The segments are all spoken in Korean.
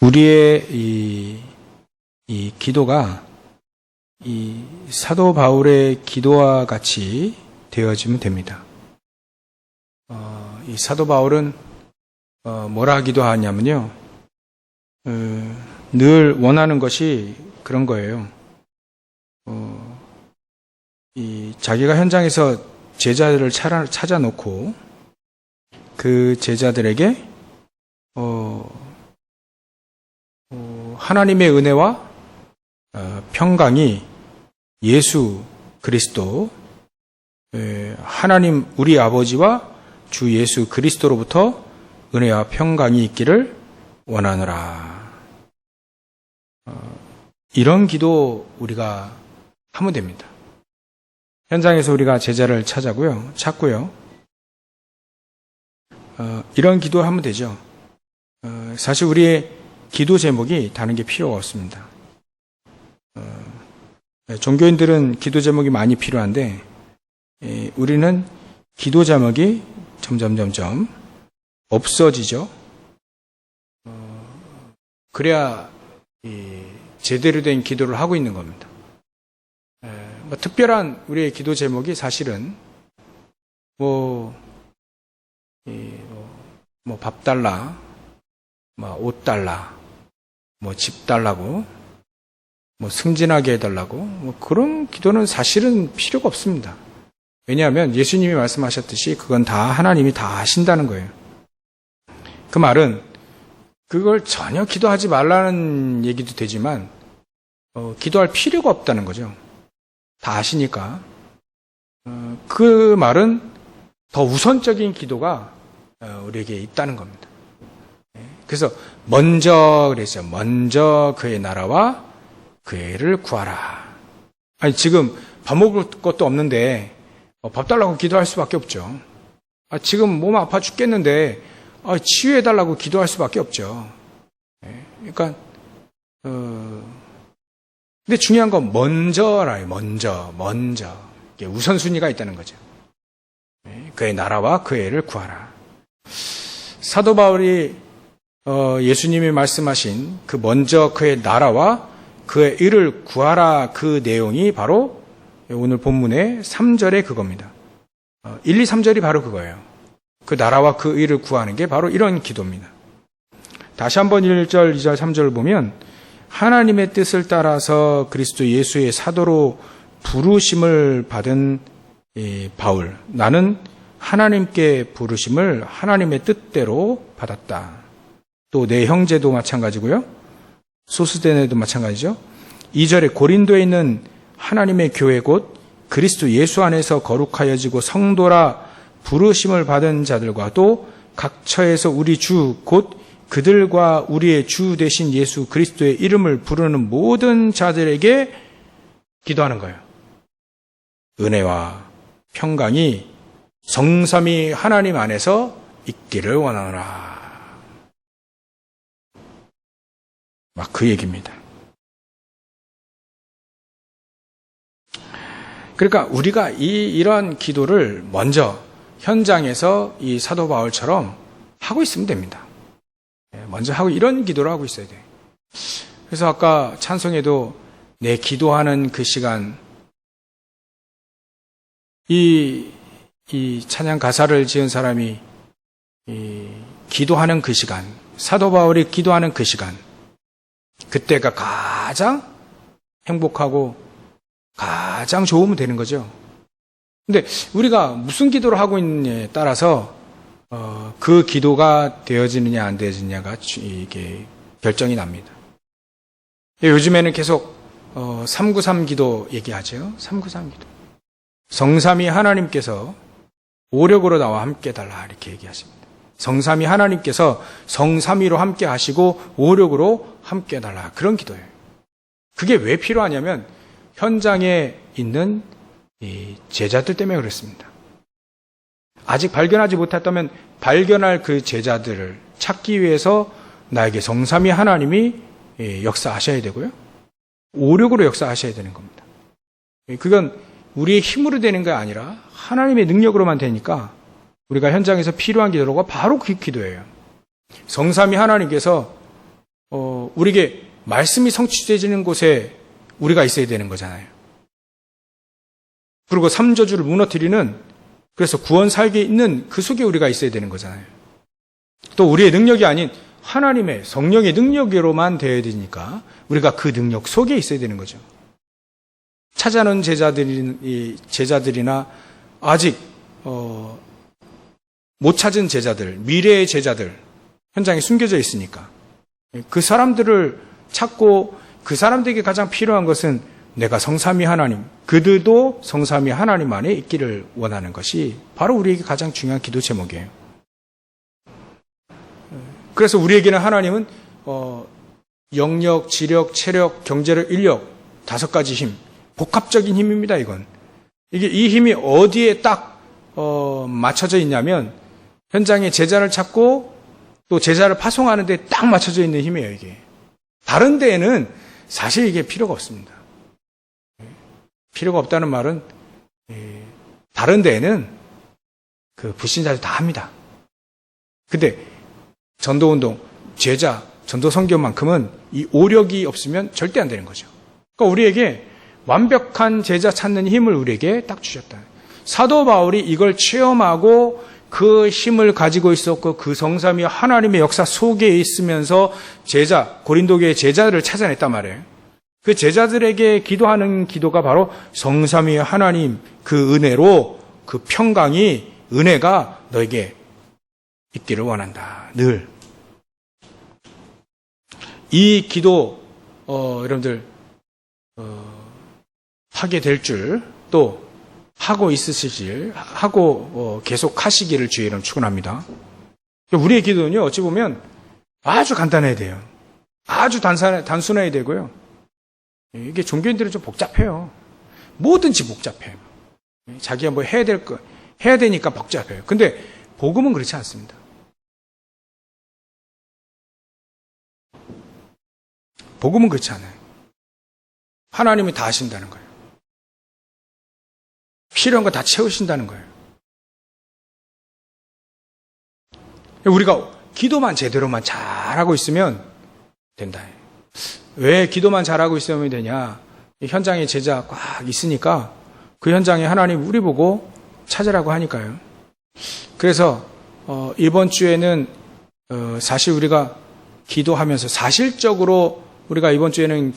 우리의 이 기도가 이 사도 바울의 기도와 같이 되어지면 됩니다. 이 사도 바울은 뭐라 기도하냐면요, 늘 원하는 것이 그런 거예요. 이 자기가 현장에서 제자들을 찾아놓고 그 제자들에게 하나님의 은혜와 평강이 예수 그리스도, 하나님 우리 아버지와 주 예수 그리스도로부터 은혜와 평강이 있기를 원하노라. 이런 기도 우리가 하면 됩니다. 현장에서 우리가 제자를 찾고요. 이런 기도 하면 되죠. 사실 우리의 기도 제목이 다른 게 필요가 없습니다. 종교인들은 기도 제목이 많이 필요한데, 우리는 기도 제목이 점점 없어지죠. 그래야 제대로 된 기도를 하고 있는 겁니다. 특별한 우리의 기도 제목이 사실은 밥 달라, 옷 달라, 집 달라고, 승진하게 해달라고, 그런 기도는 사실은 필요가 없습니다. 왜냐하면 예수님이 말씀하셨듯이 그건 다 하나님이 다 하신다는 거예요. 그 말은 그걸 전혀 기도하지 말라는 얘기도 되지만, 기도할 필요가 없다는 거죠. 다 아시니까. 그 말은 더 우선적인 기도가 우리에게 있다는 겁니다. 그래서 먼저 그의 나라와 그의 의를 구하라. 아니, 지금 밥 먹을 것도 없는데 밥 달라고 기도할 수밖에 없죠. 지금 몸 아파 죽겠는데 치유해달라고 기도할 수밖에 없죠. 그러니까 근데 중요한 건 먼저라요. 먼저. 이게 우선순위가 있다는 거죠. 그의 나라와 그의 의를 구하라. 사도 바울이 예수님이 말씀하신 그 먼저 그의 나라와 그의 의를 구하라, 그 내용이 바로 오늘 본문의 3절의 그겁니다. 1, 2, 3절이 바로 그거예요. 그 나라와 그 의를 구하는 게 바로 이런 기도입니다. 다시 한번 1절, 2절, 3절을 보면, 하나님의 뜻을 따라서 그리스도 예수의 사도로 부르심을 받은 바울, 나는 하나님께 부르심을 하나님의 뜻대로 받았다. 또 내 형제도 마찬가지고요, 소스데네도 마찬가지죠. 2절에 고린도에 있는 하나님의 교회 곧 그리스도 예수 안에서 거룩하여지고 성도라 부르심을 받은 자들과 또 각 처에서 우리 주 곧 그들과 우리의 주 되신 예수 그리스도의 이름을 부르는 모든 자들에게 기도하는 거예요. 은혜와 평강이 성삼위 하나님 안에서 있기를 원하노라. 막 그 얘기입니다. 그러니까 우리가 이런 기도를 먼저 현장에서 이 사도 바울처럼 하고 있으면 됩니다. 먼저 하고 이런 기도를 하고 있어야 돼요. 그래서 아까 찬송에도 내 기도하는 그 시간, 이 찬양 가사를 지은 사람이 기도하는 그 시간, 사도 바울이 기도하는 그 시간, 그때가 가장 행복하고 가장 좋으면 되는 거죠. 근데 우리가 무슨 기도를 하고 있느냐에 따라서 그 기도가 되어지느냐 안 되어지느냐가 이게 결정이 납니다. 요즘에는 계속 393 기도 얘기하죠. 393 기도. 성삼위 하나님께서 오력으로 나와 함께 달라 이렇게 얘기하십니다. 성삼위 하나님께서 성삼위로 함께 하시고 오력으로 함께 달라, 그런 기도예요. 그게 왜 필요하냐면 현장에 있는 이 제자들 때문에 그렇습니다. 아직 발견하지 못했다면 발견할 그 제자들을 찾기 위해서 나에게 성삼위 하나님이 역사하셔야 되고요, 오력으로 역사하셔야 되는 겁니다. 그건 우리의 힘으로 되는 게 아니라 하나님의 능력으로만 되니까 우리가 현장에서 필요한 기도가 바로 그 기도예요. 성삼위 하나님께서 우리에게 말씀이 성취되지는 곳에 우리가 있어야 되는 거잖아요. 그리고 삼저주를 무너뜨리는, 그래서 구원 살게 있는 그 속에 우리가 있어야 되는 거잖아요. 또 우리의 능력이 아닌 하나님의 성령의 능력으로만 되어야 되니까 우리가 그 능력 속에 있어야 되는 거죠. 찾아놓은 제자들이나 아직 못 찾은 제자들, 미래의 제자들 현장에 숨겨져 있으니까 그 사람들을 찾고, 그 사람들에게 가장 필요한 것은 내가 성삼위 하나님, 그들도 성삼위 하나님 안에 있기를 원하는 것이 바로 우리에게 가장 중요한 기도 제목이에요. 그래서 우리에게는 하나님은 영력, 지력, 체력, 경제력, 인력 5가지 힘, 복합적인 힘입니다. 이건 이 힘이 어디에 딱 맞춰져 있냐면 현장에 제자를 찾고 또 제자를 파송하는 데 딱 맞춰져 있는 힘이에요. 이게 다른 데에는 사실 이게 필요가 없습니다. 필요가 없다는 말은 다른 데에는 그 불신자들 다 합니다. 근데 전도운동, 제자, 전도선교만큼은 이 오력이 없으면 절대 안 되는 거죠. 그러니까 우리에게 완벽한 제자 찾는 힘을 우리에게 딱 주셨다. 사도 바울이 이걸 체험하고 그 힘을 가지고 있었고 그 성삼위 하나님의 역사 속에 있으면서 고린도교의 제자들을 찾아냈단 말이에요. 그 제자들에게 기도하는 기도가 바로 성삼위 하나님 그 은혜로 그 평강이, 은혜가 너에게 있기를 원한다. 늘. 이 기도 여러분들 하게 될 줄, 또 하고 있으시길, 하고 계속 하시기를 주의 이름 축원합니다. 우리의 기도는요, 어찌 보면 아주 간단해야 돼요. 아주 단순해야 되고요. 이게 종교인들은 좀 복잡해요. 뭐든지 복잡해요. 자기가 뭐 해야 되니까 복잡해요. 근데 복음은 그렇지 않습니다. 복음은 그렇지 않아요. 하나님이 다 하신다는 거예요. 필요한 거 다 채우신다는 거예요. 우리가 기도만 제대로만 잘하고 있으면 된다. 왜 기도만 잘하고 있으면 되냐? 현장에 제자 꽉 있으니까 그 현장에 하나님 우리 보고 찾으라고 하니까요. 그래서 이번 주에는 사실 우리가 기도하면서 사실적으로 우리가 이번 주에는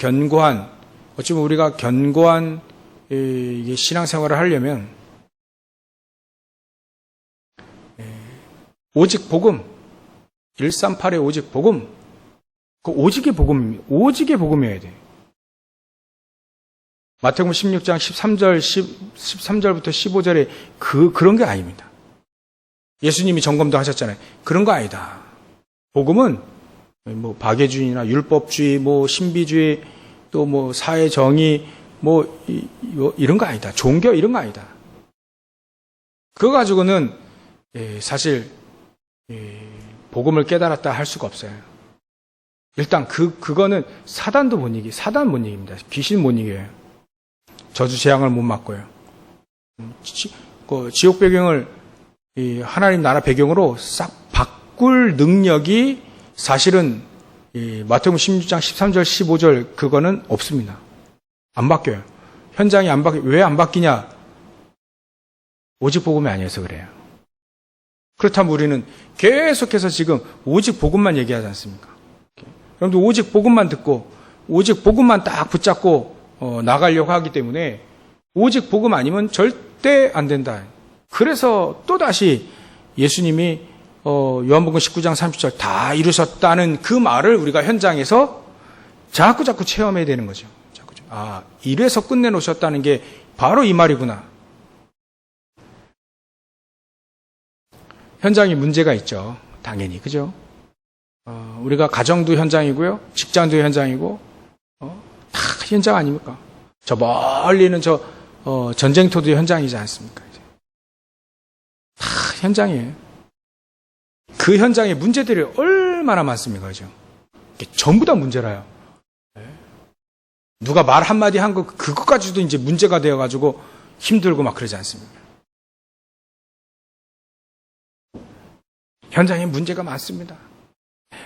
어찌 보면 우리가 견고한 신앙생활을 하려면 오직 복음, 138의 오직 복음, 그 오직의 복음이어야 돼. 마태복음 16장 13절부터 15절에 그런 게 아닙니다. 예수님이 점검도 하셨잖아요. 그런 거 아니다. 복음은 뭐 박애주의나 율법주의, 뭐 신비주의, 또 뭐 사회정의, 이런 거 아니다. 종교 이런 거 아니다. 그거 가지고는 사실 복음을 깨달았다 할 수가 없어요. 일단 그거는 사단 못 이깁니다. 귀신 못 이겨요. 저주 재앙을 못 막고요. 지옥 배경을 하나님 나라 배경으로 싹 바꿀 능력이 사실은 마태복음 16장 13절 15절 그거는 없습니다. 안 바뀌어요. 현장이 왜 안 바뀌냐? 오직 복음이 아니어서 그래요. 그렇다면 우리는 계속해서 지금 오직 복음만 얘기하지 않습니까? 여러분들 오직 복음만 듣고 오직 복음만 딱 붙잡고 나가려고 하기 때문에 오직 복음 아니면 절대 안 된다. 그래서 또다시 예수님이 요한복음 19장 30절 다 이루셨다는 그 말을 우리가 현장에서 자꾸 체험해야 되는 거죠. 이래서 끝내놓으셨다는 게 바로 이 말이구나. 현장에 문제가 있죠. 당연히. 그죠? 우리가 가정도 현장이고요. 직장도 현장이고, 다 현장 아닙니까? 저 멀리는 전쟁터도 현장이지 않습니까? 다 현장이에요. 그 현장에 문제들이 얼마나 많습니까? 그죠? 전부 다 문제라요. 누가 말 한마디 한 거, 그것까지도 이제 문제가 되어가지고 힘들고 막 그러지 않습니까? 현장에 문제가 많습니다.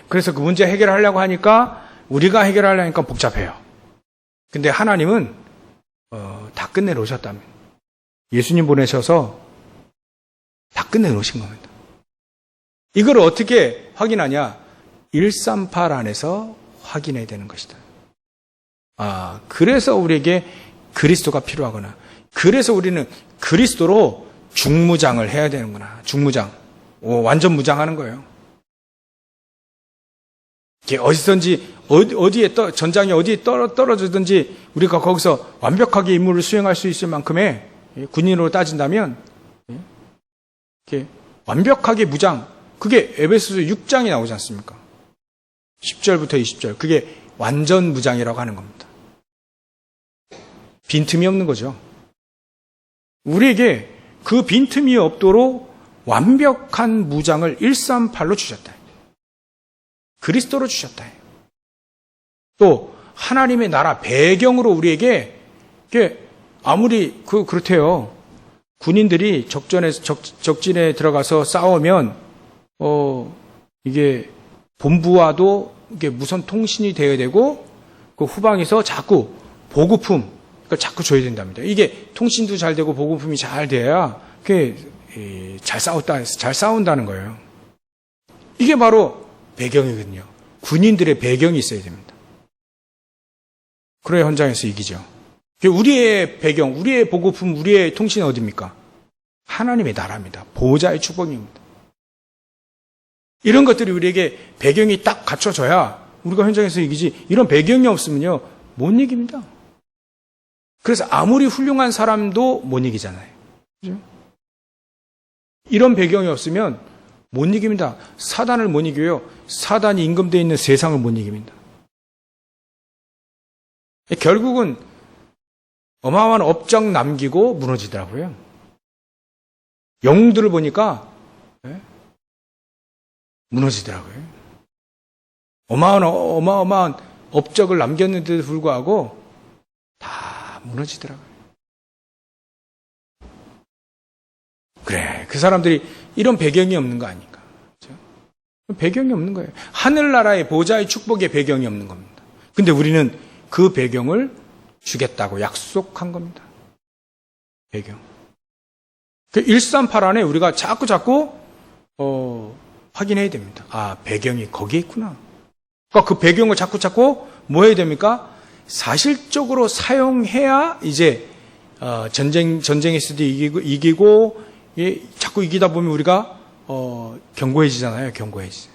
그래서 그 문제 해결하려고 하니까 우리가 해결하려니까 복잡해요. 근데 하나님은 다 끝내놓으셨다면 예수님 보내셔서 다 끝내놓으신 겁니다. 이걸 어떻게 확인하냐? 138 안에서 확인해야 되는 것이다. 그래서 우리에게 그리스도가 필요하구나. 그래서 우리는 그리스도로 중무장을 해야 되는구나. 중무장. 완전 무장하는 거예요. 어디든지, 어디에 전장이 어디에 떨어지든지 우리가 거기서 완벽하게 임무를 수행할 수 있을 만큼의 군인으로 따진다면, 완벽하게 무장. 그게 에베소서 6장이 나오지 않습니까? 10절부터 20절. 그게 완전 무장이라고 하는 겁니다. 빈틈이 없는 거죠. 우리에게 그 빈틈이 없도록 완벽한 무장을 138로 주셨다. 그리스도로 주셨다. 또 하나님의 나라 배경으로 우리에게 아무리 그렇대요. 군인들이 적진에 들어가서 싸우면 이게 본부와도 이게 무선 통신이 되어야 되고 그 후방에서 자꾸 보급품 그러니까 자꾸 줘야 된답니다. 이게 통신도 잘 되고 보급품이 잘 돼야 그게 잘 싸운다는 거예요. 이게 바로 배경이거든요. 군인들의 배경이 있어야 됩니다. 그래야 현장에서 이기죠. 우리의 배경, 우리의 보급품, 우리의 통신은 어디입니까? 하나님의 나라입니다. 보호자의 축복입니다. 이런 것들이 우리에게 배경이 딱 갖춰져야 우리가 현장에서 이기지. 이런 배경이 없으면요 못 이깁니다. 그래서 아무리 훌륭한 사람도 못 이기잖아요. 그죠? 이런 배경이 없으면 못 이깁니다. 사단을 못 이겨요. 사단이 임금되어 있는 세상을 못 이깁니다. 결국은 어마어마한 업적 남기고 무너지더라고요. 영웅들을 보니까 무너지더라고요. 어마어마한 업적을 남겼는데도 불구하고 다 무너지더라고요. 그래, 그 사람들이 이런 배경이 없는 거 아닌가? 그렇죠? 배경이 없는 거예요. 하늘나라의 보좌의 축복의 배경이 없는 겁니다. 근데 우리는 그 배경을 주겠다고 약속한 겁니다. 배경. 그 138 안에 우리가 자꾸 확인해야 됩니다. 배경이 거기에 있구나. 그러니까 그 배경을 자꾸 뭐 해야 됩니까? 사실적으로 사용해야 이제 전쟁에서도 이기고 자꾸 이기다 보면 우리가 견고해지잖아요. 견고해지.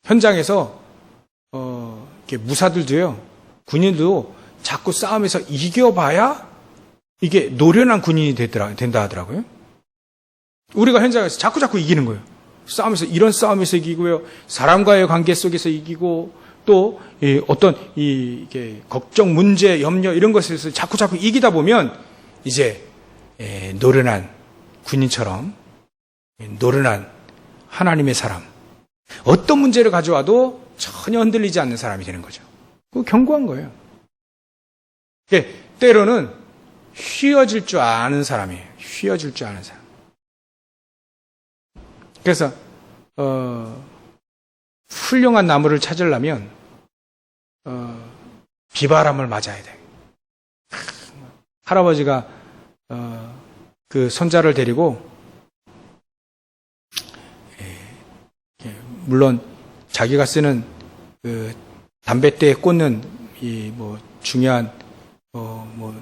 현장에서 무사들도요, 군인도 자꾸 싸움에서 이겨봐야 이게 노련한 군인이 된다 하더라고요. 우리가 현장에서 자꾸 이기는 거예요. 싸움에서, 이런 싸움에서 이기고요, 사람과의 관계 속에서 이기고, 또 어떤 이게 걱정, 문제, 염려 이런 것에서 자꾸 이기다 보면 이제 노련한 군인처럼 노련한 하나님의 사람, 어떤 문제를 가져와도 전혀 흔들리지 않는 사람이 되는 거죠. 그거 견고한 거예요. 때로는 휘어질 줄 아는 사람이에요. 휘어질 줄 아는 사람. 그래서 훌륭한 나무를 찾으려면 비바람을 맞아야 돼요. 할아버지가 그 손자를 데리고, 물론 자기가 쓰는 그 담뱃대에 꽂는 이 중요한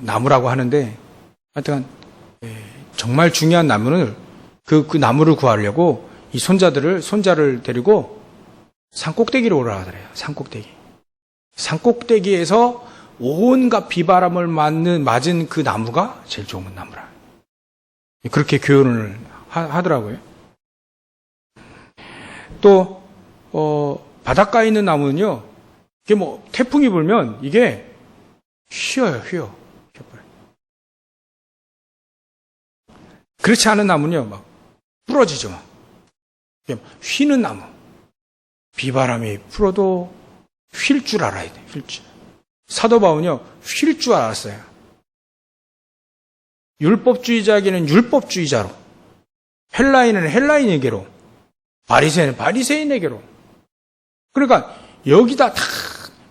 나무라고 하는데, 하여튼 정말 중요한 나무를 그 나무를 구하려고 이 손자를 데리고 산꼭대기로 올라가더래요. 산꼭대기에서 온갖 비바람을 맞은 그 나무가 제일 좋은 나무라. 그렇게 교훈을 하더라고요. 또 바닷가에 있는 나무는요, 이게 태풍이 불면 이게 휘어요. 그렇지 않은 나무는요, 막 부러지죠. 휘는 나무. 비바람이 불어도 휠 줄 알아야 돼. 사도 바울은요, 휠 줄 알았어요. 율법주의자에게는 율법주의자로, 헬라인은 헬라인에게로, 바리새인은 바리새인에게로, 그러니까 여기다 다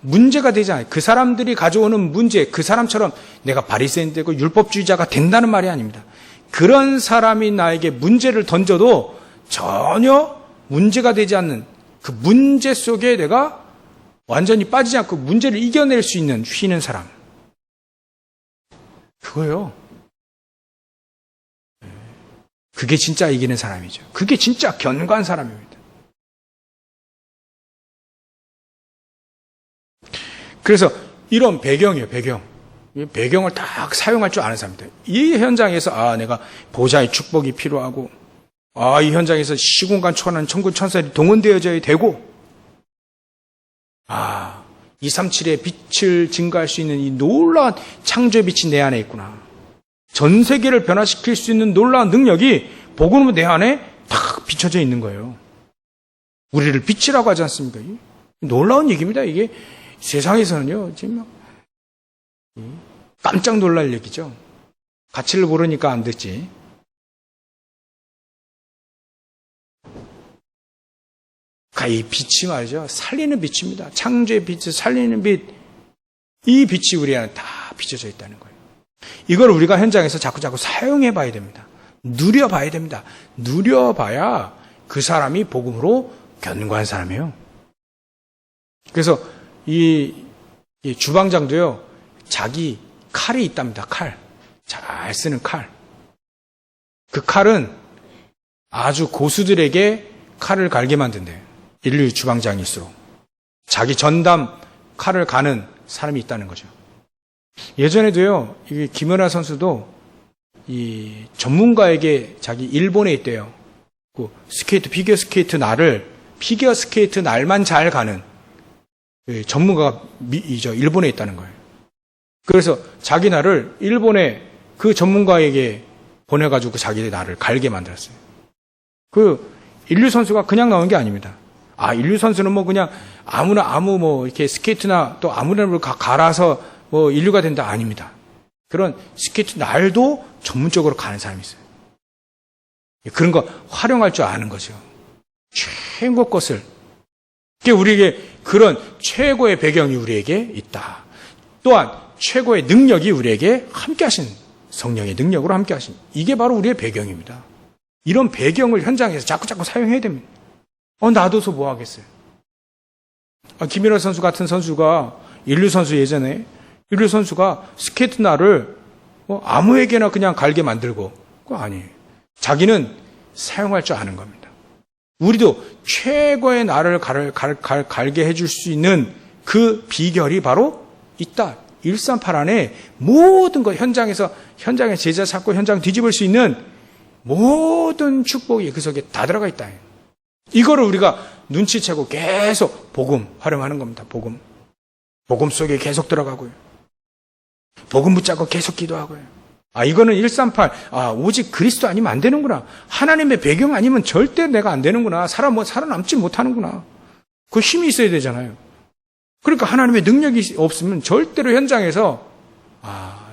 문제가 되지 않아요. 그 사람들이 가져오는 문제, 그 사람처럼 내가 바리새인 되고 율법주의자가 된다는 말이 아닙니다. 그런 사람이 나에게 문제를 던져도 전혀 문제가 되지 않는 그 문제 속에 내가 완전히 빠지지 않고 문제를 이겨낼 수 있는 쉬는 사람. 그거요. 그게 진짜 이기는 사람이죠. 그게 진짜 견고한 사람입니다. 그래서 이런 배경이에요, 배경. 배경을 딱 사용할 줄 아는 사람입니다. 이 현장에서, 내가 보좌의 축복이 필요하고, 이 현장에서 시공간 초월하는 천군 천사들이 동원되어져야 되고, 237의 빛을 증가할 수 있는 이 놀라운 창조의 빛이 내 안에 있구나. 전 세계를 변화시킬 수 있는 놀라운 능력이 복음으로 내 안에 딱 비춰져 있는 거예요. 우리를 빛이라고 하지 않습니까? 놀라운 얘기입니다. 이게 세상에서는요, 지금 깜짝 놀랄 얘기죠. 가치를 모르니까 안 듣지. 이 빛이 말이죠. 살리는 빛입니다. 창조의 빛을 살리는 빛. 이 빛이 우리 안에 다 비춰져 있다는 거예요. 이걸 우리가 현장에서 자꾸 사용해 봐야 됩니다. 누려봐야 됩니다. 누려봐야 그 사람이 복음으로 견고한 사람이에요. 그래서 이 주방장도요, 자기 칼이 있답니다. 칼. 잘 쓰는 칼. 그 칼은 아주 고수들에게 칼을 갈게 만든대요. 인류 주방장일수록. 자기 전담 칼을 가는 사람이 있다는 거죠. 예전에도요, 이 김연아 선수도 이 전문가에게 자기 일본에 있대요. 그 스케이트, 피겨 스케이트 날만 잘 가는 전문가가 일본에 있다는 거예요. 그래서 자기 날을 일본에 그 전문가에게 보내가지고 자기 날을 갈게 만들었어요. 그 인류 선수가 그냥 나온 게 아닙니다. 인류 선수는 그냥 이렇게 스케이트나 또 아무나 갈아서 인류가 된다. 아닙니다. 그런 스케이트 날도 전문적으로 가는 사람이 있어요. 그런 거 활용할 줄 아는 거죠. 최고 것을. 우리에게 그런 최고의 배경이 우리에게 있다. 또한 최고의 능력이 우리에게 함께 하신, 성령의 능력으로 함께 하신, 이게 바로 우리의 배경입니다. 이런 배경을 현장에서 자꾸 사용해야 됩니다. 놔둬서 뭐 하겠어요? 김연아 선수 같은 선수가, 인류 선수 예전에, 인류 선수가 스케이트 날을 아무에게나 그냥 갈게 만들고, 그거 아니에요. 자기는 사용할 줄 아는 겁니다. 우리도 최고의 날을 갈게 해줄 수 있는 그 비결이 바로 있다. 138 안에 모든 것, 현장에 제자 찾고 현장 뒤집을 수 있는 모든 축복이 그 속에 다 들어가 있다. 이거를 우리가 눈치채고 계속 복음 활용하는 겁니다. 복음 속에 계속 들어가고요. 복음 붙잡고 계속 기도하고요. 이거는 138. 오직 그리스도 아니면 안 되는구나. 하나님의 배경 아니면 절대 내가 안 되는구나. 살아남지 못하는구나. 그 힘이 있어야 되잖아요. 그러니까 하나님의 능력이 없으면 절대로 현장에서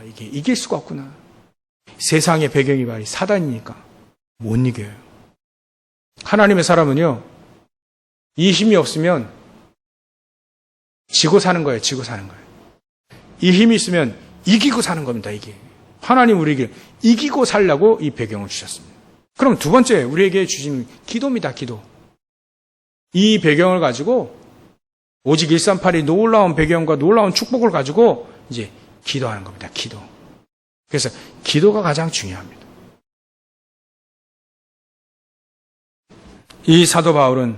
이게 이길 수가 없구나. 세상의 배경이 말이 사단이니까 못 이겨요. 하나님의 사람은요, 이 힘이 없으면 지고 사는 거예요. 이 힘이 있으면 이기고 사는 겁니다. 이게 하나님 우리에게 이기고 살려고 이 배경을 주셨습니다. 그럼 두 번째 우리에게 주신 기도입니다. 기도. 이 배경을 가지고 오직 138이 놀라운 배경과 놀라운 축복을 가지고 이제 기도하는 겁니다. 기도. 그래서 기도가 가장 중요합니다. 이 사도 바울은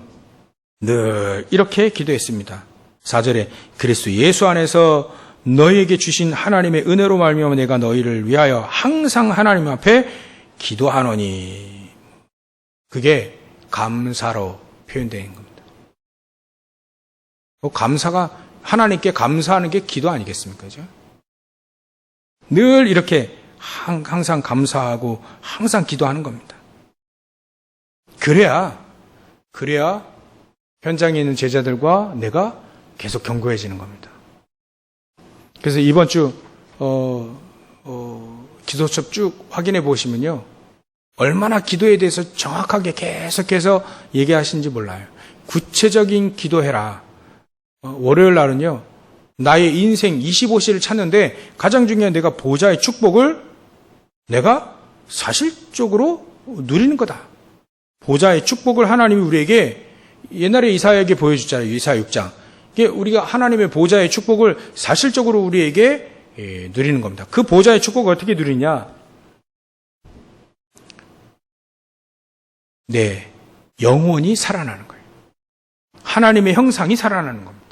늘 이렇게 기도했습니다. 4절에 그리스도 예수 안에서 너희에게 주신 하나님의 은혜로 말미암아 내가 너희를 위하여 항상 하나님 앞에 기도하노니. 그게 감사로 표현된 겁니다. 감사가 하나님께 감사하는 게 기도 아니겠습니까? 그죠? 늘 이렇게 항상 감사하고 항상 기도하는 겁니다. 그래야 현장에 있는 제자들과 내가 계속 견고해지는 겁니다. 그래서 이번 주 기도첩 쭉 확인해 보시면요, 얼마나 기도에 대해서 정확하게 계속해서 얘기하시는지 몰라요. 구체적인 기도해라. 월요일 날은요, 나의 인생 25시를 찾는데 가장 중요한 내가 보좌의 축복을 내가 사실적으로 누리는 거다. 보좌의 축복을 하나님이 우리에게 옛날에 이사야에게 보여줬잖아요. 이사야 6장. 이게 우리가 하나님의 보좌의 축복을 사실적으로 우리에게 누리는 겁니다. 그 보좌의 축복을 어떻게 누리냐? 네, 영혼이 살아나는 거예요. 하나님의 형상이 살아나는 겁니다.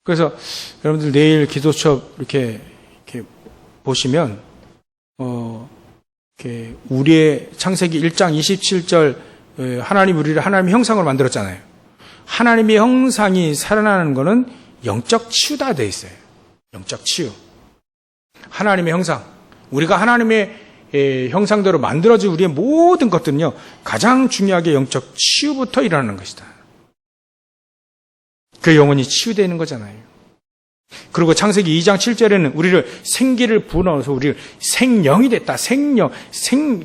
그래서 여러분들 내일 기도첩 이렇게 보시면 이렇게 우리의 창세기 1장 27절 하나님 우리를 하나님의 형상으로 만들었잖아요. 하나님의 형상이 살아나는 것은 영적 치유다 되어 있어요. 영적 치유. 하나님의 형상. 우리가 하나님의 형상대로 만들어진 우리의 모든 것들은요, 가장 중요하게 영적 치유부터 일어나는 것이다. 그 영혼이 치유되는 거잖아요. 그리고 창세기 2장 7절에는 우리를 생기를 불어넣어서 우리를 생령이 됐다. 생령,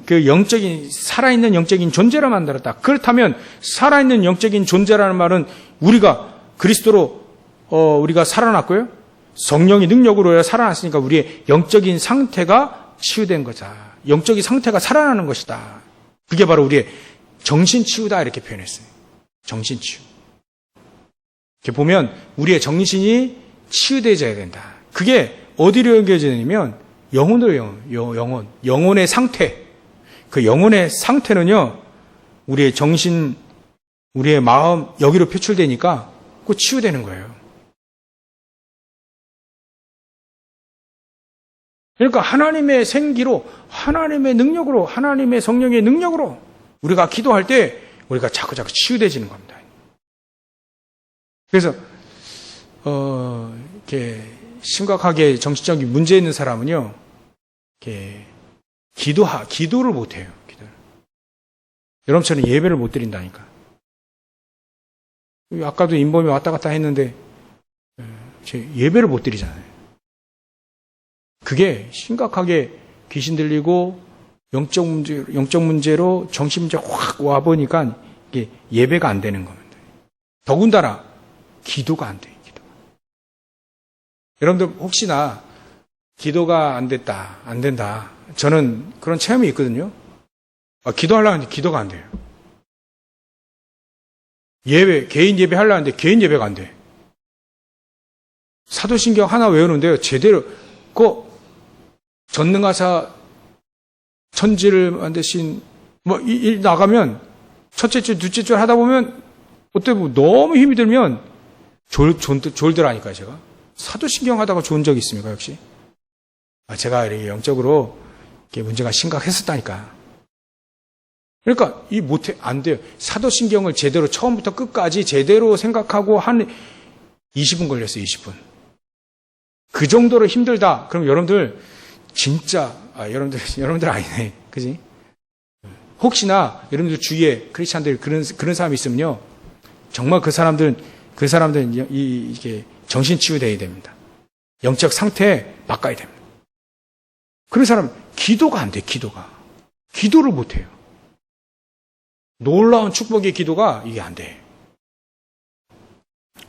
그 영적인, 살아있는 영적인 존재로 만들었다. 그렇다면 살아있는 영적인 존재라는 말은 우리가 그리스도로, 우리가 살아났고요. 성령의 능력으로 살아났으니까 우리의 영적인 상태가 치유된 거다. 영적인 상태가 살아나는 것이다. 그게 바로 우리의 정신치유다. 이렇게 표현했어요. 정신치유. 이렇게 보면 우리의 정신이 치유되어야 된다. 그게 어디로 연결되냐면 영혼으로 영혼의 상태. 그 영혼의 상태는요, 우리의 정신, 우리의 마음 여기로 표출되니까 그 치유되는 거예요. 그러니까 하나님의 생기로, 하나님의 능력으로, 하나님의 성령의 능력으로 우리가 기도할 때 우리가 자꾸자꾸 치유되지는 겁니다. 그래서 이렇게 심각하게 정신적인 문제 있는 사람은요, 이렇게 기도를 못 해요. 여러분처럼 예배를 못 드린다니까. 아까도 인범이 왔다 갔다 했는데 예배를 못 드리잖아요. 그게 심각하게 귀신 들리고 영적 문제로 정신 문제 확 와 보니까 이게 예배가 안 되는 겁니다. 더군다나 기도가 안 돼요. 여러분들 혹시나 기도가 안 된다. 저는 그런 체험이 있거든요. 기도하려고 하는데 기도가 안 돼요. 개인 예배 하려고 하는데 개인 예배가 안 돼. 사도신경 하나 외우는데요. 제대로, 전능하사 천지를 만드신, 나가면, 첫째 줄, 둘째 줄 하다 보면, 너무 힘이 들면, 졸더라니까요, 제가. 사도신경 하다가 좋은 적이 있습니까, 역시? 제가 이렇게 영적으로 이렇게 문제가 심각했었다니까. 그러니까, 안 돼요. 사도신경을 제대로 처음부터 끝까지 제대로 생각하고 한 20분 걸렸어요, 20분. 그 정도로 힘들다. 그럼 여러분들, 진짜, 여러분들 아니네. 그지? 혹시나 여러분들 주위에 크리스찬들 그런 사람이 있으면요. 정말 그 사람들은 이게 정신치유되어야 됩니다. 영적 상태 바꿔야 됩니다. 그런 사람, 기도가 안 돼, 기도가. 기도를 못 해요. 놀라운 축복의 기도가 이게 안 돼.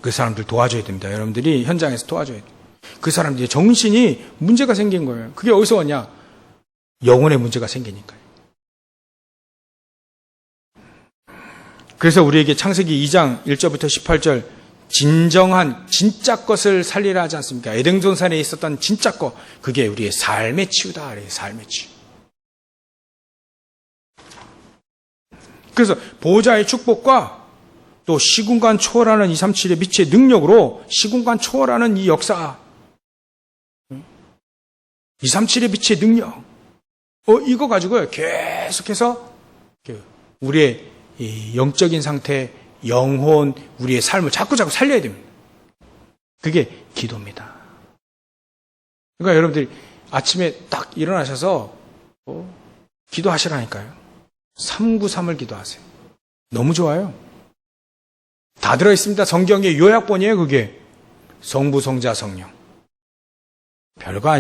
그 사람들 도와줘야 됩니다. 여러분들이 현장에서 도와줘야 돼요. 그 사람들이 정신이 문제가 생긴 거예요. 그게 어디서 왔냐? 영혼의 문제가 생기니까요. 그래서 우리에게 창세기 2장 1절부터 18절 진정한 진짜 것을 살리라 하지 않습니까? 에덴동산에 있었던 진짜 것, 그게 우리의 삶의 치유다. 삶의 치유. 그래서 보호자의 축복과 또 시공간 초월하는 237의 빛의 능력으로 시공간 초월하는 이 역사, 237의 빛의 능력, 이거 가지고요 계속해서 우리의 이 영적인 상태, 영혼, 우리의 삶을 자꾸자꾸 살려야 됩니다. 그게 기도입니다. 그러니까 여러분들이 아침에 딱 일어나셔서 기도하시라니까요. 393을 기도하세요. 너무 좋아요. 다 들어있습니다. 성경의 요약본이에요, 그게. 성부, 성자, 성령. 별거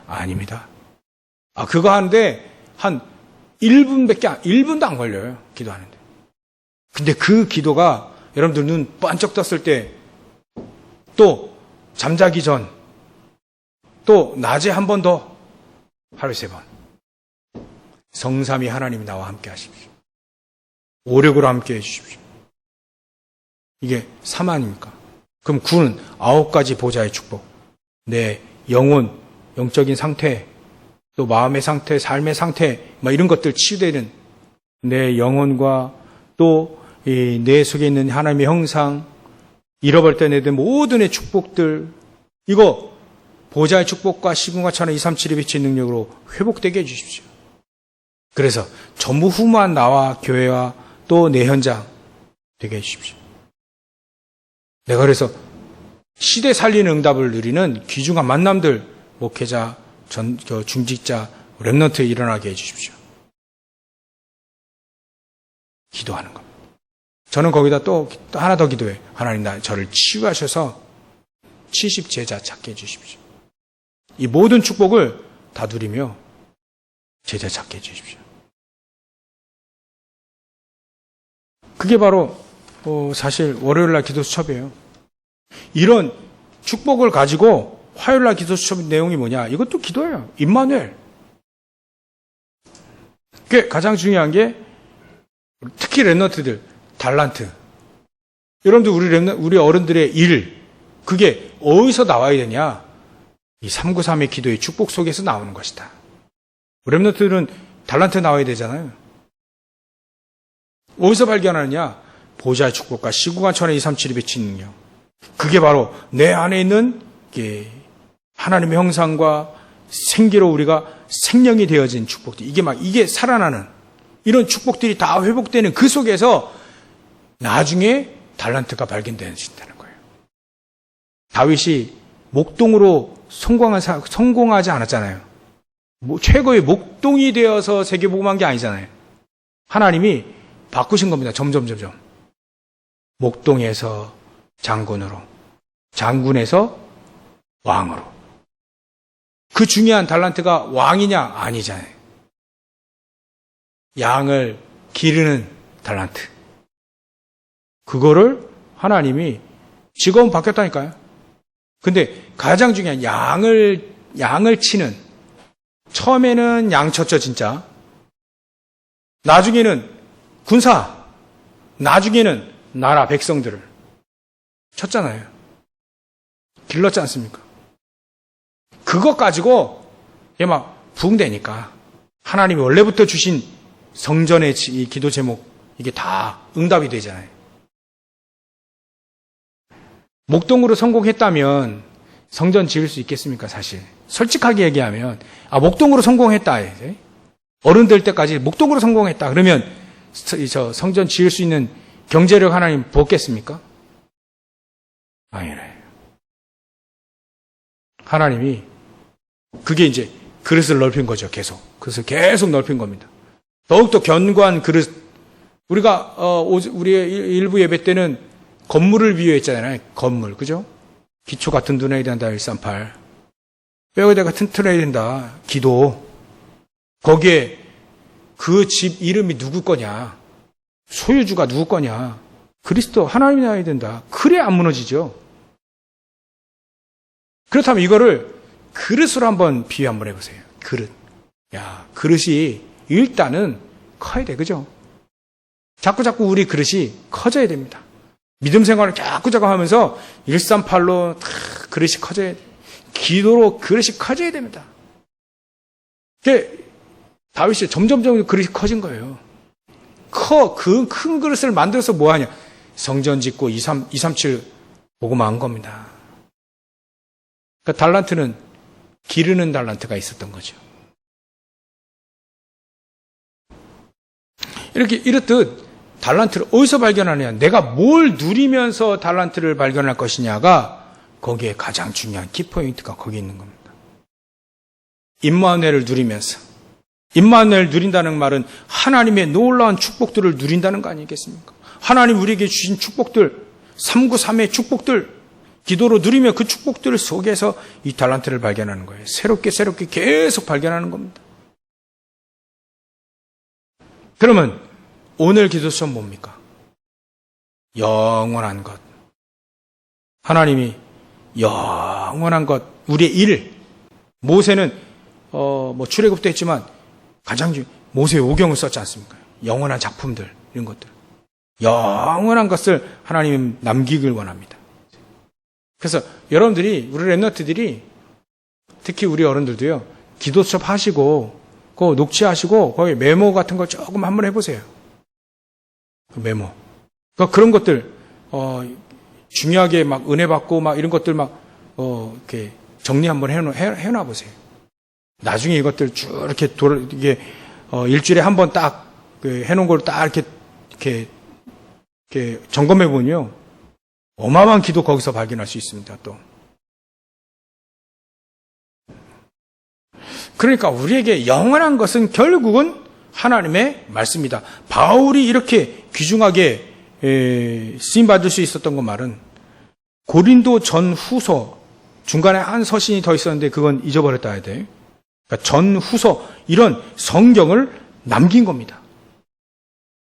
아닙니다. 그거 하는데 한 1분도 안 걸려요. 기도하는데. 근데 그 기도가 여러분들 눈 반짝 떴을 때 또 잠자기 전, 또 낮에 한 번 더, 하루에 3번. 성삼위 하나님이 나와 함께 하십시오. 오력으로 함께 해주십시오. 이게 3 아닙니까? 그럼 9는 9가지 보좌의 축복. 내 영혼, 영적인 상태, 또 마음의 상태, 삶의 상태, 이런 것들 치유되는 내 영혼과 또 내 속에 있는 하나님의 형상, 잃어버릴 때 내든 모든 의 축복들, 이거 보좌의 축복과 시궁과 천하 237의 빛의 능력으로 회복되게 해주십시오. 그래서 전무후무한 나와 교회와 또 내 현장 되게 해주십시오. 내가 그래서 시대 살리는 응답을 누리는 귀중한 만남들, 목회자, 중직자, 렘넌트에 일어나게 해주십시오. 기도하는 겁니다. 저는 거기다 또 하나 더 기도해. 하나님, 저를 치유하셔서 70 제자 찾게 해주십시오. 이 모든 축복을 다 누리며 제자 찾게 해주십시오. 그게 바로 사실 월요일날 기도 수첩이에요. 이런 축복을 가지고 화요일날 기도 수첩 내용이 뭐냐? 이것도 기도예요. 임마누엘. 그게 가장 중요한 게 특히 렘넌트들, 달란트. 여러분들 우리 어른들의 일, 그게 어디서 나와야 되냐? 이 393의 기도의 축복 속에서 나오는 것이다. 렘넌트들은 달란트 나와야 되잖아요. 어디서 발견하느냐? 보좌의 축복과 시구간 천의 237이 비친 능력. 그게 바로 내 안에 있는 하나님의 형상과 생기로 우리가 생명이 되어진 축복들. 이게 살아나는 이런 축복들이 다 회복되는 그 속에서 나중에 달란트가 발견되어진다는 거예요. 다윗이 목동으로 성공하지 않았잖아요. 최고의 목동이 되어서 세계복음한 게 아니잖아요. 하나님이 바꾸신 겁니다. 점점. 목동에서 장군으로, 장군에서 왕으로. 그 중요한 달란트가 왕이냐? 아니잖아요. 양을 기르는 달란트. 그거를 하나님이 직업은 바뀌었다니까요. 근데 가장 중요한 양을 치는, 처음에는 양 쳤죠, 진짜. 나중에는 군사, 나중에는 나라, 백성들을 쳤잖아요. 길렀지 않습니까? 그것 가지고 막 부흥되니까 하나님이 원래부터 주신 성전의 기도 제목, 이게 다 응답이 되잖아요. 목동으로 성공했다면 성전 지을 수 있겠습니까, 사실? 솔직하게 얘기하면, 목동으로 성공했다. 어른 될 때까지 목동으로 성공했다. 그러면 성전 지을 수 있는 경제력 하나님 붓겠습니까? 아니래. 하나님이 그게 이제 그릇을 넓힌 거죠, 계속. 그릇을 계속 넓힌 겁니다. 더욱더 견고한 그릇. 우리가 우리의 일부 예배 때는 건물을 비유했잖아요. 건물, 그죠? 기초가 든든해야 된다, 138. 뼈대가 튼튼해야 된다, 기도. 거기에 그 집 이름이 누구 거냐? 소유주가 누구 거냐? 그리스도, 하나님이 나와야 된다. 그래야 안 무너지죠. 그렇다면 이거를 그릇으로 한번 비유 한번 해보세요. 그릇. 그릇이 일단은 커야 돼, 그죠? 자꾸 우리 그릇이 커져야 됩니다. 믿음 생활을 자꾸 하면서 138로 다 그릇이 커져야 돼. 기도로 그릇이 커져야 됩니다. 다윗이 점점 그릇이 커진 거예요. 그 큰 그릇을 만들어서 뭐 하냐? 성전 짓고 237 복음한 겁니다. 그러니까 달란트는 기르는 달란트가 있었던 거죠. 이렇듯 달란트를 어디서 발견하느냐? 내가 뭘 누리면서 달란트를 발견할 것이냐가 거기에 가장 중요한 키포인트가 거기 있는 겁니다. 임마누엘을 누리면서. 임마누엘 누린다는 말은 하나님의 놀라운 축복들을 누린다는 거 아니겠습니까? 하나님 우리에게 주신 축복들, 393의 축복들, 기도로 누리며 그 축복들 속에서 이 달란트를 발견하는 거예요. 새롭게 계속 발견하는 겁니다. 그러면 오늘 기도 수업 뭡니까? 영원한 것. 하나님이 영원한 것, 우리의 일. 모세는 출애굽도 했지만 가장 모세의 오경을 썼지 않습니까? 영원한 작품들, 이런 것들. 영원한 것을 하나님은 남기길 원합니다. 그래서 여러분들이, 우리 랩런트들이, 특히 우리 어른들도요, 기도 수업 하시고, 그 녹취하시고, 거기 메모 같은 거 조금 한번 해보세요. 그 메모. 그러니까 그런 것들, 중요하게 막 은혜 받고 막 이런 것들 막, 이렇게 정리 한번 해놔 보세요. 나중에 이것들 쭉 이렇게 이게, 일주일에 한 번 딱, 해놓은 걸 딱 이렇게 점검해 보면요. 어마어마한 기도 거기서 발견할 수 있습니다, 또. 그러니까 우리에게 영원한 것은 결국은 하나님의 말씀이다. 바울이 이렇게 귀중하게 쓰임받을 수 있었던 것 말은 고린도 전후서 중간에 한 서신이 더 있었는데 그건 잊어버렸다 해야 돼. 그러니까 전후서 이런 성경을 남긴 겁니다.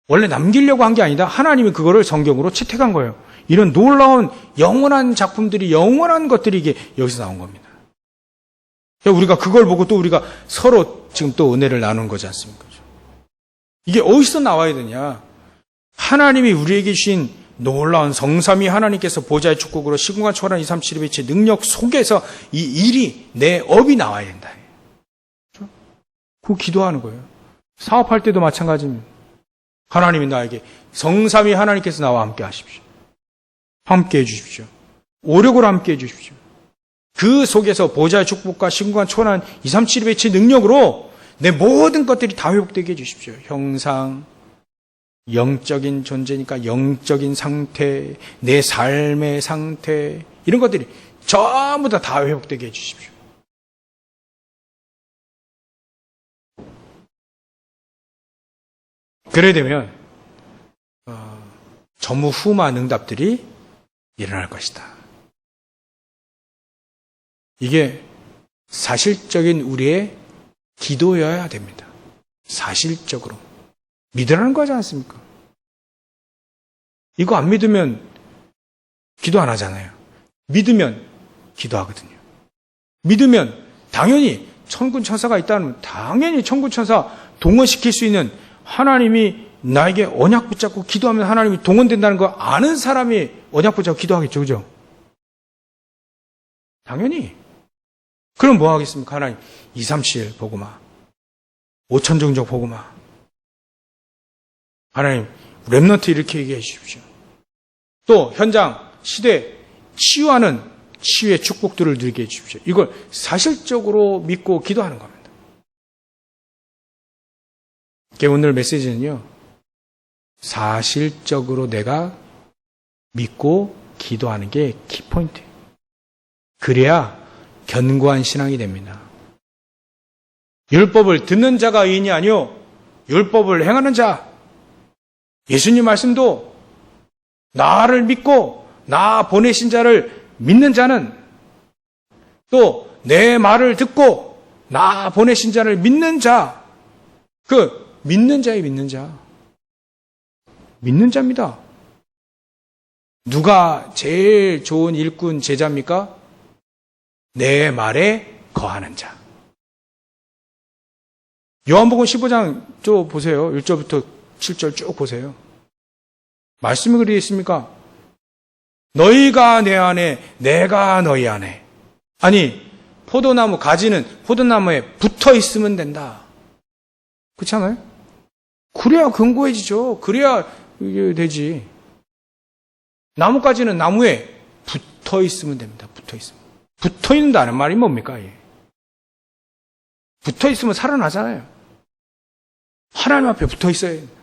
원래 남기려고 한 게 아니다. 하나님이 그거를 성경으로 채택한 거예요. 이런 놀라운 영원한 작품들이, 영원한 것들이 이게 여기서 나온 겁니다. 우리가 그걸 보고 또 우리가 서로 지금 또 은혜를 나누는 거지 않습니까? 이게 어디서 나와야 되냐? 하나님이 우리에게 주신 놀라운 성삼위 하나님께서 보좌의 축복으로 시공간 초월한 2, 3, 7, 2, 7 능력 속에서 이 일이, 내 업이 나와야 된다. 그 기도하는 거예요. 사업할 때도 마찬가지입니다. 하나님이 나에게 성삼위 하나님께서 나와 함께 하십시오. 함께 해주십시오. 오력으로 함께 해주십시오. 그 속에서 보좌의 축복과 시공간 초월한 2, 3, 7, 2, 7 능력으로 내 모든 것들이 다 회복되게 해주십시오. 형상, 영적인 존재니까 영적인 상태, 내 삶의 상태, 이런 것들이 전부 다 회복되게 해주십시오. 그래야 되면 전무후무한 응답들이 일어날 것이다. 이게 사실적인 우리의 기도여야 됩니다. 사실적으로. 믿으라는 거지 않습니까? 이거 안 믿으면 기도 안 하잖아요. 믿으면 기도하거든요. 믿으면 당연히 천군 천사가 있다면 당연히 천군 천사 동원시킬 수 있는, 하나님이 나에게 언약 붙잡고 기도하면 하나님이 동원된다는 거 아는 사람이 언약 붙잡고 기도하겠죠. 그죠? 당연히. 그럼 뭐 하겠습니까? 하나님 2, 3, 7 보고마, 5천 종족 보고마. 하나님 렘넌트 이렇게 얘기해 주십시오. 또 현장 시대 치유하는 치유의 축복들을 누리게 해 주십시오. 이걸 사실적으로 믿고 기도하는 겁니다. 오늘 메시지는요, 사실적으로 내가 믿고 기도하는 게 키포인트예요. 그래야 견고한 신앙이 됩니다. 율법을 듣는 자가 의인이 아니요 율법을 행하는 자. 예수님 말씀도 나를 믿고 나 보내신 자를 믿는 자는, 또 내 말을 듣고 나 보내신 자를 믿는 자, 그 믿는 자의 믿는 자. 믿는 자입니다. 누가 제일 좋은 일꾼 제자입니까? 내 말에 거하는 자. 요한복음 15장 쭉 보세요. 1절부터 7절 쭉 보세요. 말씀이 그리 있습니까? 너희가 내 안에, 내가 너희 안에. 아니, 포도나무 가지는 포도나무에 붙어 있으면 된다. 그렇지 않아요? 그래야 견고해지죠. 그래야 이게 되지. 나뭇가지는 나무에 붙어 있으면 됩니다. 붙어 있으면. 붙어 있는다는 말이 뭡니까? 붙어 있으면 살아나잖아요. 하나님 앞에 붙어 있어야 된다.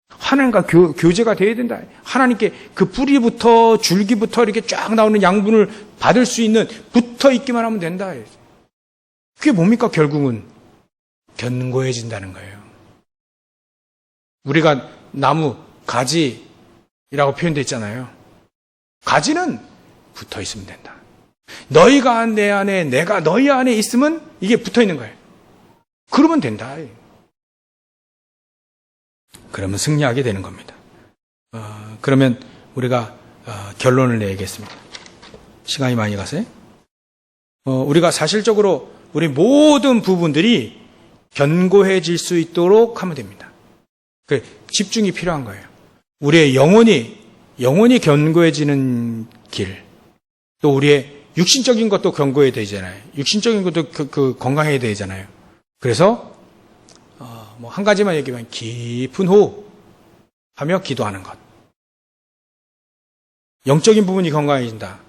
하나님과 교제가 돼야 된다. 하나님께 그 뿌리부터 줄기부터 이렇게 쫙 나오는 양분을 받을 수 있는, 붙어 있기만 하면 된다. 그게 뭡니까? 결국은 견고해진다는 거예요. 우리가 나무 가지라고 표현되어 있잖아요. 가지는 붙어 있으면 된다. 너희가 내 안에, 내가 너희 안에 있으면 이게 붙어 있는 거예요. 그러면 된다. 그러면 승리하게 되는 겁니다. 그러면 우리가 결론을 내겠습니다. 시간이 많이 가세요. 우리가 사실적으로 우리 모든 부분들이 견고해질 수 있도록 하면 됩니다. 그 집중이 필요한 거예요. 우리의 영혼이 견고해지는 길, 또 우리의 육신적인 것도 견고해야 되잖아요. 육신적인 것도 건강해야 되잖아요. 그래서 한 가지만 얘기하면 깊은 호흡하며 기도하는 것. 영적인 부분이 건강해진다.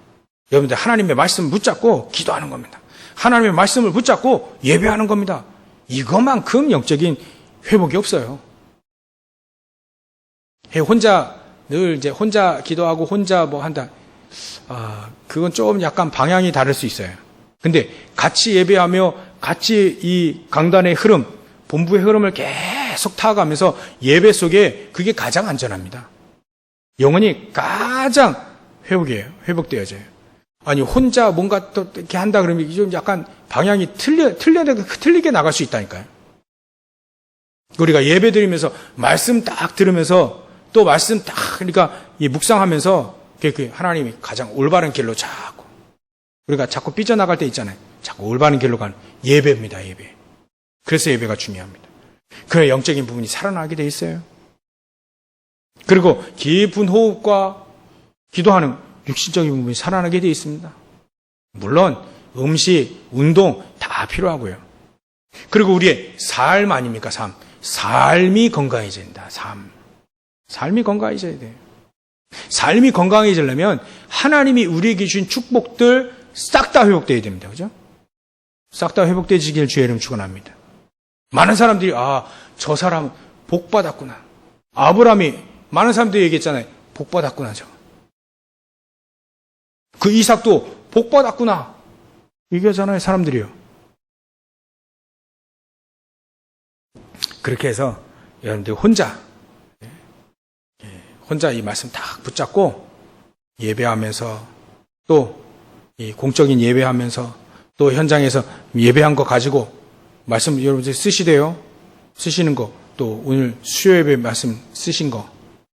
여러분들 하나님의 말씀을 붙잡고 기도하는 겁니다. 하나님의 말씀을 붙잡고 예배하는 겁니다. 이것만큼 영적인 회복이 없어요. 늘 이제 혼자 기도하고 혼자 뭐 한다. 그건 좀 약간 방향이 다를 수 있어요. 근데 같이 예배하며 같이 이 강단의 흐름, 본부의 흐름을 계속 타가면서 예배 속에 그게 가장 안전합니다. 영혼이 가장 회복되어져요. 아니, 혼자 뭔가 또 이렇게 한다 그러면 좀 약간 방향이 틀리게 나갈 수 있다니까요. 우리가 예배 드리면서 말씀 딱 들으면서 또 말씀 딱, 그러니까 묵상하면서 하나님이 가장 올바른 길로 자꾸, 우리가 자꾸 삐져나갈 때 있잖아요. 자꾸 올바른 길로 가는 예배입니다, 예배. 그래서 예배가 중요합니다. 그래, 영적인 부분이 살아나게 돼 있어요. 그리고 깊은 호흡과 기도하는 육신적인 부분이 살아나게 되어 있습니다. 물론 음식, 운동 다 필요하고요. 그리고 우리의 삶 아닙니까? 삶이 건강해져야 된다. 삶이 건강해져야 돼요. 삶이 건강해지려면 하나님이 우리에게 주신 축복들 싹 다 회복되어야 됩니다. 그죠? 싹 다 회복되지길 주의 이름 축원합니다. 많은 사람들이 저 사람은 복 받았구나. 아브라함이 많은 사람들이 얘기했잖아요. 복 받았구나 저. 그 이삭도 복 받았구나. 얘기하잖아요, 사람들이요. 그렇게 해서 여러분들 혼자 이 말씀 딱 붙잡고 예배하면서 또 이 공적인 예배하면서 또 현장에서 예배한 거 가지고 말씀 여러분들 쓰시는 거, 또 오늘 수요 예배 말씀 쓰신 거,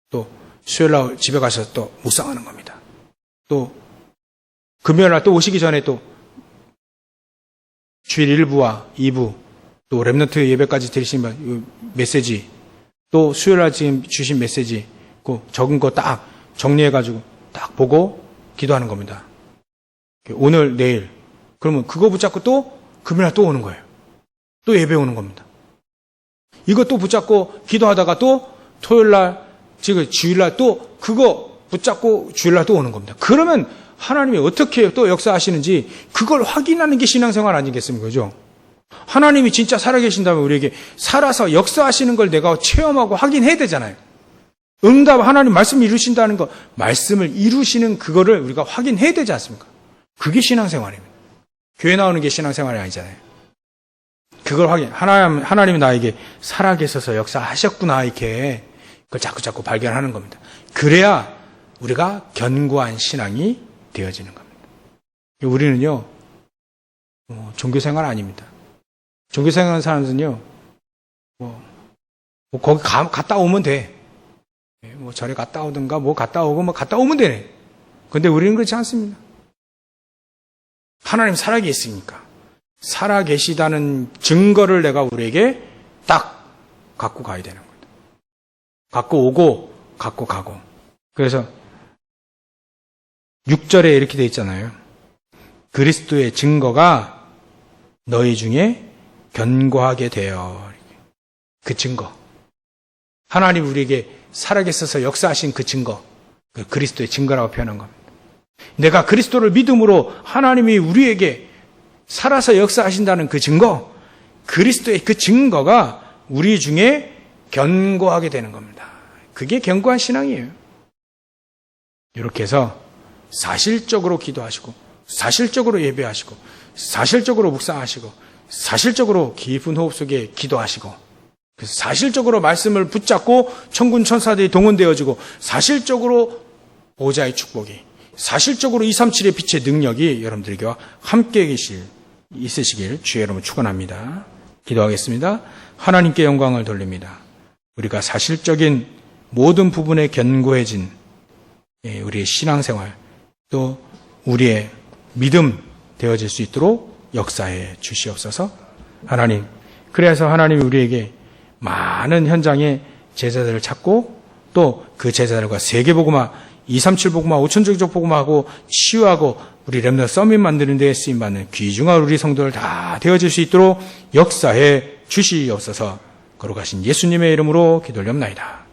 또 수요일 날 집에 가서 또 묵상하는 겁니다. 또 금요일 날 또 오시기 전에 또 주일 1부와 2부 또 렘넌트 예배까지 들으신 메시지, 또 수요일 날 지금 주신 메시지 그 적은 거 딱 정리해가지고 딱 보고 기도하는 겁니다. 오늘 내일 그러면 그거 붙잡고 또 금요일 날 또 오는 거예요. 또 예배 오는 겁니다. 이거 또 붙잡고 기도하다가 또 토요일 날 지금 주일 날 또 그거 붙잡고 주일 날 또 오는 겁니다. 그러면 하나님이 어떻게 또 역사하시는지 그걸 확인하는 게 신앙생활 아니겠습니까? 그죠? 하나님이 진짜 살아계신다면 우리에게 살아서 역사하시는 걸 내가 체험하고 확인해야 되잖아요. 응답, 하나님 말씀 이루신다는 거, 말씀을 이루시는 그거를 우리가 확인해야 되지 않습니까? 그게 신앙생활입니다. 교회 나오는 게 신앙생활이 아니잖아요. 그걸 하나님이 나에게 살아계셔서 역사하셨구나, 이렇게 그걸 자꾸 발견하는 겁니다. 그래야 우리가 견고한 신앙이 되어지는 겁니다. 우리는요, 종교생활 아닙니다. 종교생활 하는 사람들은요, 거기 갔다 오면 돼. 절에 갔다 오든가, 갔다 오고, 갔다 오면 되네. 근데 우리는 그렇지 않습니다. 하나님 살아계시니까. 살아계시다는 증거를 내가 우리에게 딱 갖고 가야 되는 겁니다. 갖고 오고, 갖고 가고. 그래서 6절에 이렇게 되어 있잖아요. 그리스도의 증거가 너희 중에 견고하게 되어. 그 증거. 하나님 우리에게 살아계셔서 역사하신 그 증거. 그 그리스도의 증거라고 표현한 겁니다. 내가 그리스도를 믿음으로 하나님이 우리에게 살아서 역사하신다는 그 증거, 그리스도의 그 증거가 우리 중에 견고하게 되는 겁니다. 그게 견고한 신앙이에요. 이렇게 해서 사실적으로 기도하시고, 사실적으로 예배하시고, 사실적으로 묵상하시고, 사실적으로 깊은 호흡 속에 기도하시고, 그래서 사실적으로 말씀을 붙잡고 천군 천사들이 동원되어지고, 사실적으로 보좌의 축복이, 사실적으로 237의 빛의 능력이 여러분들에게와 함께 있으시길 주의 이름으로 축원합니다. 기도하겠습니다. 하나님께 영광을 돌립니다. 우리가 사실적인 모든 부분에 견고해진 우리의 신앙생활, 또 우리의 믿음 되어질 수 있도록 역사해 주시옵소서. 하나님, 그래서 하나님이 우리에게 많은 현장의 제자들을 찾고 또 그 제자들과 세계복음화, 237 복음화, 5천족족 복음화하고 치유하고 우리 렘넌트 서밋 만드는 데에 쓰임받는 귀중한 우리 성도들 다 되어질 수 있도록 역사해 주시옵소서. 거룩하신 예수님의 이름으로 기도를 옵나이다.